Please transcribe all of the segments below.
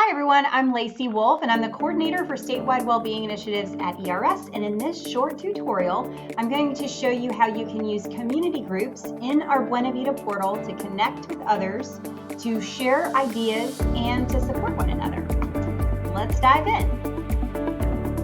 Hi everyone, I'm Lacey Wolf and I'm the coordinator for statewide wellbeing initiatives at ERS, and in this short tutorial I'm going to show you how you can use community groups in our Buena Vida portal to connect with others, to share ideas, and to support one another. Let's dive in.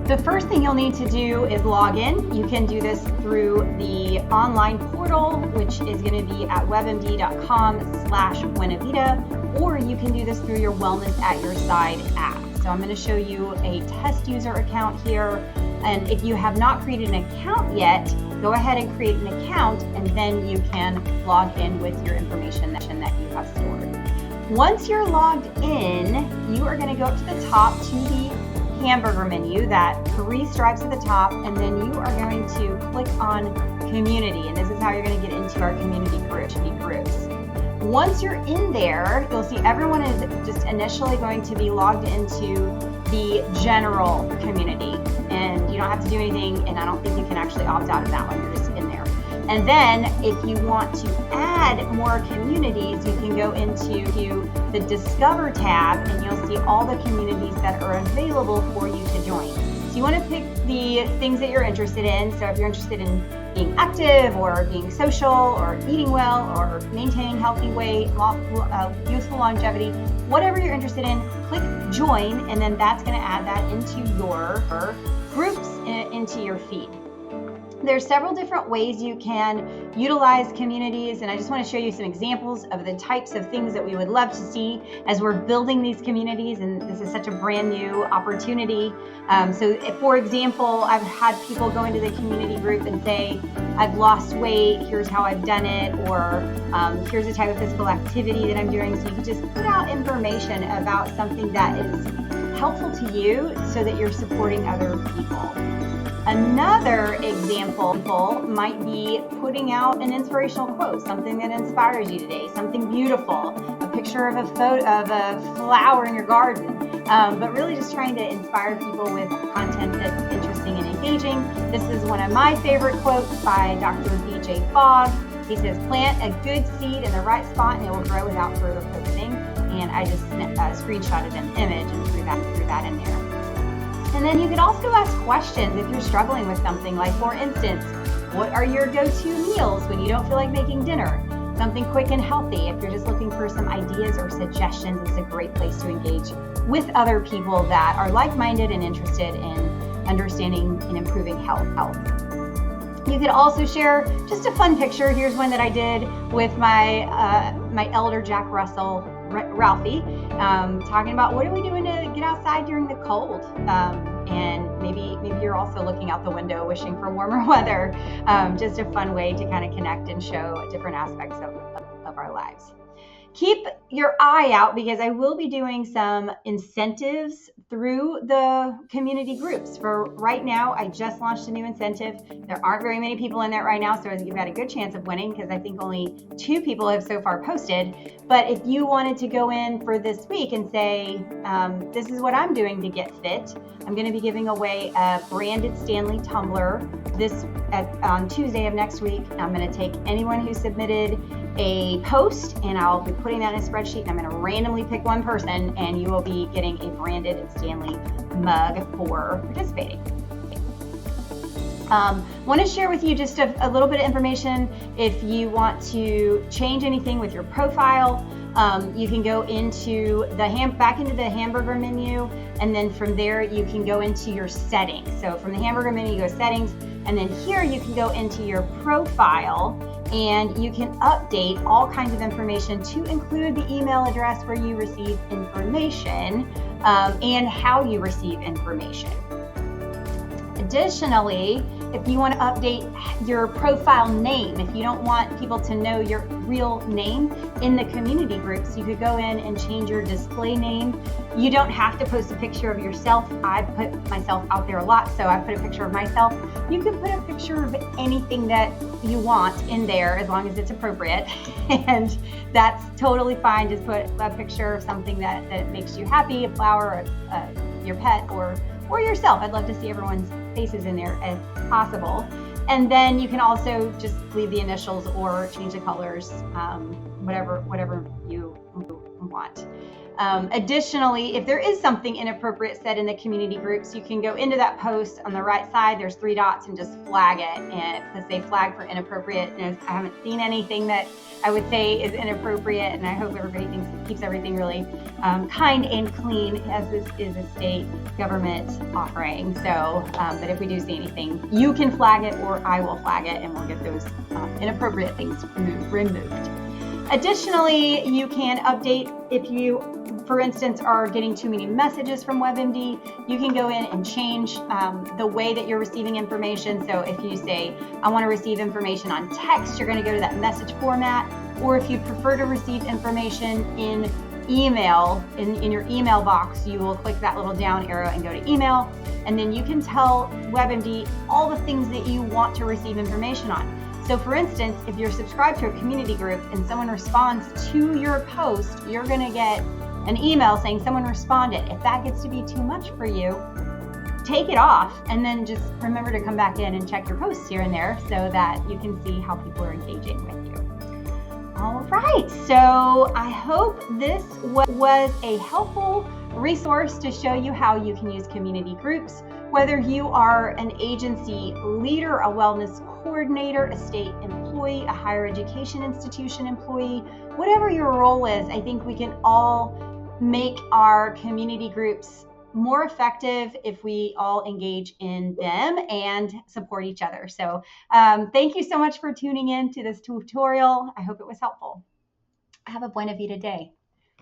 The first thing you'll need to do is log in. You can do this through the online portal, which is going to be at webmd.com/buenavida, or you can do this through your Wellness at Your Side app. So I'm going to show you a test user account here. And if you have not created an account yet, go ahead and create an account, and then you can log in with your information that you have stored. Once you're logged in, you are going to go up to the top to the hamburger menu, that 3 stripes at the top, and then you are going to click on community, and this is how you're going to get into our community groups. Once you're in there, you'll see everyone is just initially going to be logged into the general community, and you don't have to do anything, and I don't think you can actually opt out of that one. You're just in there. And then if you want to add more communities, you can go into the Discover tab, and you'll see all the communities that are available for you to join. So you want to pick the things that you're interested in. So if you're interested in being active or being social or eating well or maintaining healthy weight, youthful longevity, whatever you're interested in, click join, and then that's going to add that into your groups, into your feed. There's several different ways you can utilize communities, and I just want to show you some examples of the types of things that we would love to see as we're building these communities, and this is such a brand new opportunity. So for example, I've had people go into the community group and say, I've lost weight, here's how I've done it, or here's the type of physical activity that I'm doing. So you can just put out information about something that is helpful to you so that you're supporting other people. Another example might be putting out an inspirational quote, something that inspires you today, something beautiful, a picture of a flower in your garden, but really just trying to inspire people with content that's interesting and engaging. This is one of my favorite quotes by Dr. B.J. Fogg. He says, "Plant a good seed in the right spot and it will grow without further posting." And I just screenshotted an image and threw that in there. And then you could also ask questions if you're struggling with something, like for instance, what are your go-to meals when you don't feel like making dinner? Something quick and healthy. If you're just looking for some ideas or suggestions, it's a great place to engage with other people that are like-minded and interested in understanding and improving health. You could also share just a fun picture. Here's one that I did with my elder Jack Russell, Ralphie, talking about what are we doing to get outside during the cold, and maybe you're also looking out the window wishing for warmer weather. Just a fun way to kind of connect and show different aspects of our lives. Keep your eye out, because I will be doing some incentives through the community groups. For right now, I just launched a new incentive. There aren't very many people in there right now, so you've got a good chance of winning, because I think only 2 people have so far posted. But if you wanted to go in for this week and say, this is what I'm doing to get fit, I'm going to be giving away a branded Stanley tumbler on Tuesday of next week. I'm going to take anyone who submitted a post, and I'll be putting that in a spreadsheet, and I'm going to randomly pick one person, and you will be getting a branded Stanley mug for participating. Want to share with you just a little bit of information. If you want to change anything with your profile, you can go into back into the hamburger menu, and then from there you can go into your settings. So from the hamburger menu, you go settings, and then here you can go into your profile, and you can update all kinds of information to include the email address where you receive information, and how you receive information. Additionally, if you want to update your profile name, if you don't want people to know your real name in the community groups, you could go in and change your display name. You don't have to post a picture of yourself. I put myself out there a lot, so I put a picture of myself. You can put a picture of anything that you want in there, as long as it's appropriate, and that's totally fine. Just put a picture of something that makes you happy, a flower, your pet, or yourself. I'd love to see everyone's faces in there if possible. And then you can also just leave the initials or change the colors, whatever you want. Additionally, if there is something inappropriate said in the community groups, you can go into that post on the right side. There's 3 dots and just flag it, and because they flag for inappropriate. And I haven't seen anything that I would say is inappropriate, and I hope everybody keeps everything really kind and clean, as this is a state government offering. So, but if we do see anything, you can flag it or I will flag it, and we'll get those inappropriate things removed. Additionally, you can update if you, for instance, are getting too many messages from WebMD. You can go in and change the way that you're receiving information. So if you say, I want to receive information on text, you're going to go to that message format. Or if you prefer to receive information in email, in your email box, you will click that little down arrow and go to email. And then you can tell WebMD all the things that you want to receive information on. So for instance, if you're subscribed to a community group and someone responds to your post, you're going to get an email saying someone responded. If that gets to be too much for you, take it off and then just remember to come back in and check your posts here and there so that you can see how people are engaging with you. All right, so I hope this was a helpful resource to show you how you can use community groups. Whether you are an agency leader, a wellness coordinator, a state employee, a higher education institution employee, whatever your role is, I think we can all make our community groups more effective if we all engage in them and support each other. So thank you so much for tuning in to this tutorial. I hope it was helpful. Have a Buena Vida day.